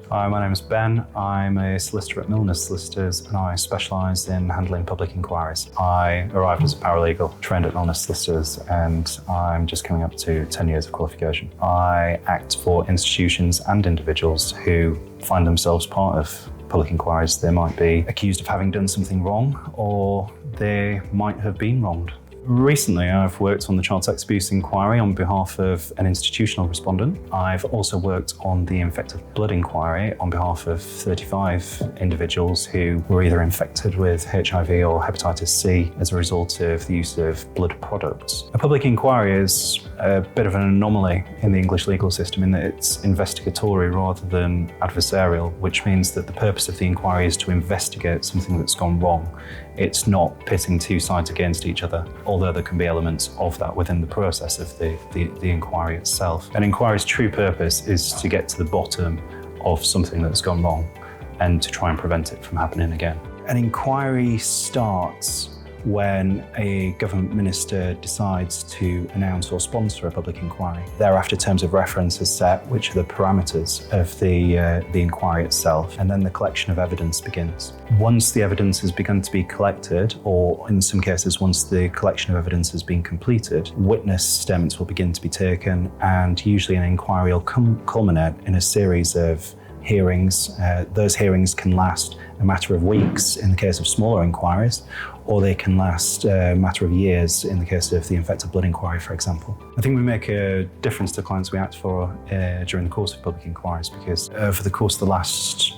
Hi, my name is Ben. I'm a solicitor at Milnes Solicitors and I specialise in handling public inquiries. I arrived as a paralegal, trained at Milnes Solicitors, and I'm just coming up to 10 years of qualification. I act for institutions and individuals who find themselves part of public inquiries. They might be accused of having done something wrong, or they might have been wronged. Recently, I've worked on the child sex abuse inquiry on behalf of an institutional respondent. I've also worked on the infected blood inquiry on behalf of 35 individuals who were either infected with HIV or hepatitis C as a result of the use of blood products. A public inquiry is a bit of an anomaly in the English legal system in that it's investigatory rather than adversarial, which means that the purpose of the inquiry is to investigate something that's gone wrong. It's not pitting two sides against each other, although there can be elements of that within the process of the inquiry itself. An inquiry's true purpose is to get to the bottom of something that's gone wrong and to try and prevent it from happening again. An inquiry starts when a government minister decides to announce or sponsor a public inquiry. Thereafter, terms of reference are set, which are the parameters of the inquiry itself, and then the collection of evidence begins. Once the evidence has begun to be collected, or in some cases, once the collection of evidence has been completed, witness statements will begin to be taken, and usually an inquiry will culminate in a series of hearings. Those hearings can last a matter of weeks in the case of smaller inquiries, or they can last a matter of years in the case of the infected blood inquiry, for example. I think we make a difference to clients we act for during the course of public inquiries, because over the course of the last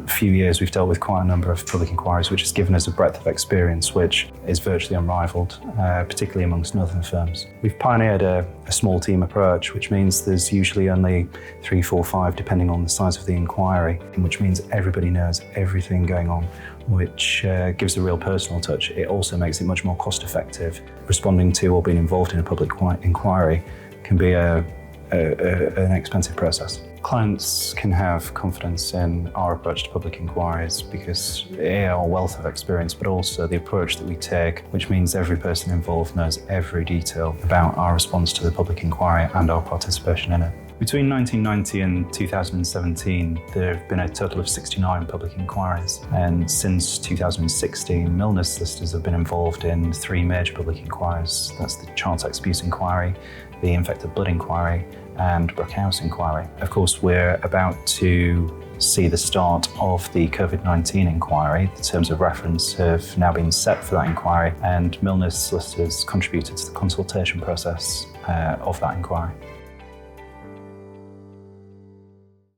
few years we've dealt with quite a number of public inquiries, which has given us a breadth of experience which is virtually unrivaled, particularly amongst northern firms. We've pioneered a small team approach, which means there's usually only 3, 4, 5, depending on the size of the inquiry, which means everybody knows everything going on, which gives a real personal touch. It also makes it much more cost effective. Responding to or being involved in a public inquiry can be an expensive process. Clients can have confidence in our approach to public inquiries because our wealth of experience, but also the approach that we take, which means every person involved knows every detail about our response to the public inquiry and our participation in it. Between 1990 and 2017, there have been a total of 69 public inquiries. And since 2016, Milnes Solicitors have been involved in 3 major public inquiries. That's the child sex abuse inquiry, the infected blood inquiry, and Brook House inquiry. Of course, we're about to see the start of the COVID-19 inquiry. The terms of reference have now been set for that inquiry, and Milnes Solicitors contributed to the consultation process of that inquiry.